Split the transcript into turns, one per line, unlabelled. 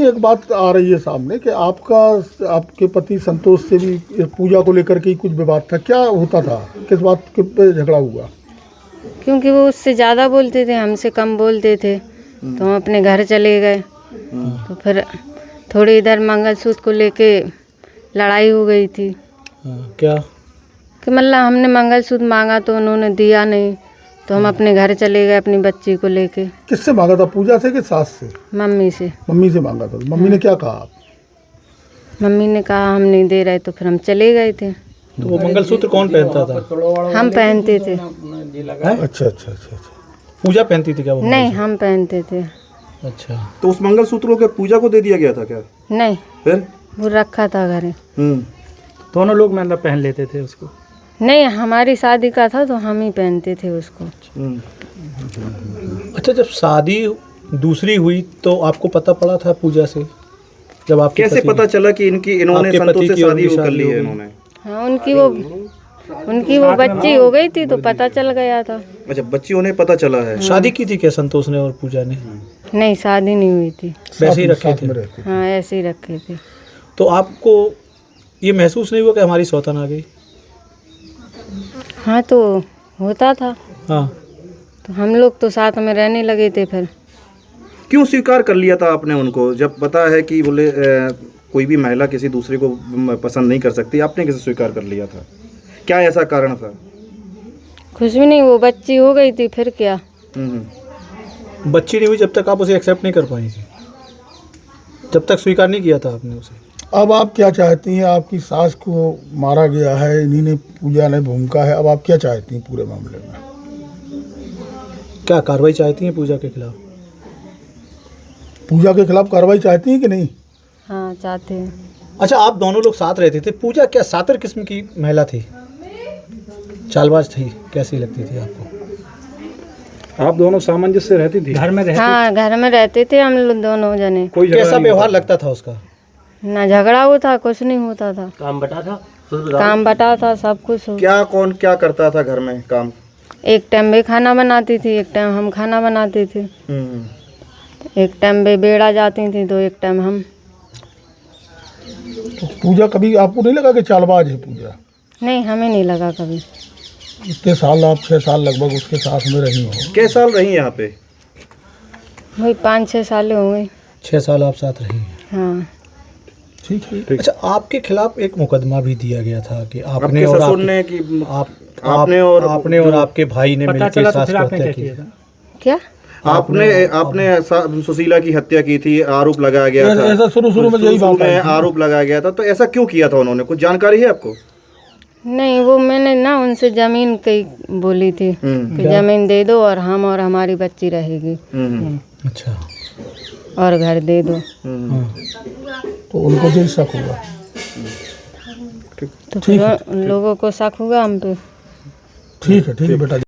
नहीं, एक बात आ रही है सामने कि आपके पति संतोष से भी पूजा को लेकर के ही कुछ विवाद था, क्या होता था, किस बात के पे झगड़ा हुआ?
क्योंकि वो उससे ज़्यादा बोलते थे, हमसे कम बोलते थे, तो हम अपने घर चले गए। तो फिर थोड़ी इधर मंगलसूत्र को लेके लड़ाई हो गई थी।
क्या?
कि मतलब हमने मंगलसूत्र मांगा तो उन्होंने दिया नहीं, तो हम अपने घर चले गए अपनी बच्ची को लेके।
किससे मांगा था, पूजा से कि सास से?
मम्मी से।
मम्मी से मांगा था। मम्मी ने क्या कहा?
मम्मी ने कहा हम नहीं दे रहे, तो फिर हम चले गए थे।
तो वो मंगलसूत्र कौन पहनता था?
हम पहनते थे।
अच्छा।
पूजा पहनती थी क्या वो?
नहीं, हम पहनते थे।
अच्छा।
तो उस मंगलसूत्र को पूजा को दे दिया गया था क्या?
नहीं,
फिर
वो रखा था घरे।
दोनों लोग मतलब पहन लेते थे उसको?
नहीं, हमारी शादी का था तो हम ही पहनते थे उसको।
अच्छा, जब शादी दूसरी हुई तो आपको पता पड़ा था पूजा से? जब आप
कैसे पता चला कि इन्होंने
आपके
संतोष
पति
से
की
शादी
और
कर ली
शादी
है
हो
इन्होंने?
हाँ, उनकी वो बच्ची हो गई थी तो पता चल गया था।
अच्छा, बच्ची उन्हें पता चला है।
शादी की थी क्या संतोष ने और पूजा ने?
नहीं, शादी नहीं हुई थी।
वैसे ही रखे थे?
हाँ, ऐसे ही रखे थे।
तो आपको ये महसूस नहीं हुआ कि हमारी सौतन आ गई?
हाँ, तो होता था।
हाँ।
तो हम लोग तो साथ में रहने लगे थे। फिर
क्यों स्वीकार कर लिया था आपने उनको, जब पता है कि बोले कोई भी महिला किसी दूसरे को पसंद नहीं कर सकती, आपने कैसे स्वीकार कर लिया था? क्या ऐसा कारण था?
कुछ भी नहीं, वो बच्ची हो गई थी, फिर क्या।
बच्ची नहीं हुई जब तक आप उसे एक्सेप्ट नहीं कर पाई थी, जब तक स्वीकार नहीं किया था आपने उसे।
अब आप क्या चाहती हैं? आपकी सास को मारा गया है, इन्हीं ने, पूजा ने भूमिका है, अब आप क्या चाहती हैं पूरे मामले में?
क्या कार्रवाई चाहती हैं पूजा के खिलाफ?
पूजा के खिलाफ कार्रवाई चाहती हैं कि नहीं?
हाँ, चाहते हैं।
अच्छा, आप दोनों लोग साथ रहते थे। पूजा क्या सातर किस्म की महिला थी? चालबाज थी? कैसी लगती थी आपको?
आप दोनों सामंजस्य से रहती थी? घर में रहती?
हाँ, घर में रहते थे हम लोग दोनों जने।
कोई झगड़ा
कैसा
नहीं
व्यवहार लगता था उसका?
ना झगड़ा होता, कुछ नहीं होता था। काम बटा था, सब कुछ हो।
कौन क्या करता था घर में काम?
एक टाइम वे खाना बनाती थी, एक टाइम हम खाना बनाते थे। एक टाइम वे बेड़ा जाती थी तो एक टाइम हम।
तो पूजा, कभी आपको नहीं लगा कि चालबाज है पूजा?
नहीं, हमें नहीं लगा कभी।
इतने साल, आप 6 साल लगभग उसके साथ में रही हो।
कितने साल रही यहाँ पे?
वही 5-6 साल हो गए।
6 साल आप साथ रही हैं।
हाँ।
ठीक है।
अच्छा, आपके खिलाफ एक मुकदमा भी दिया गया था कि आपने
आपके
और
ससुर ने कि
आपने और आपके भाई ने मिलकर सास को हत्या की।
क्या?
आपने सुशीला की हत्या की थी, आरोप लगाया गया था।
ऐसा शुरू में यही बात आई थी।
आरोप लगाया गया था, तो ऐसा क्यों किया था उन्होंने? कुछ जानकारी है आपको?
नहीं, वो मैंने ना उनसे जमीन कई बोली थी कि जमीन दे दो और हम और हमारी बच्ची रहेगी।
अच्छा।
और घर दे दो।
तो उनको जो शक हुआ।
तो फिर उन लोगों को शक हुआ हम पे।
ठीक है बेटा।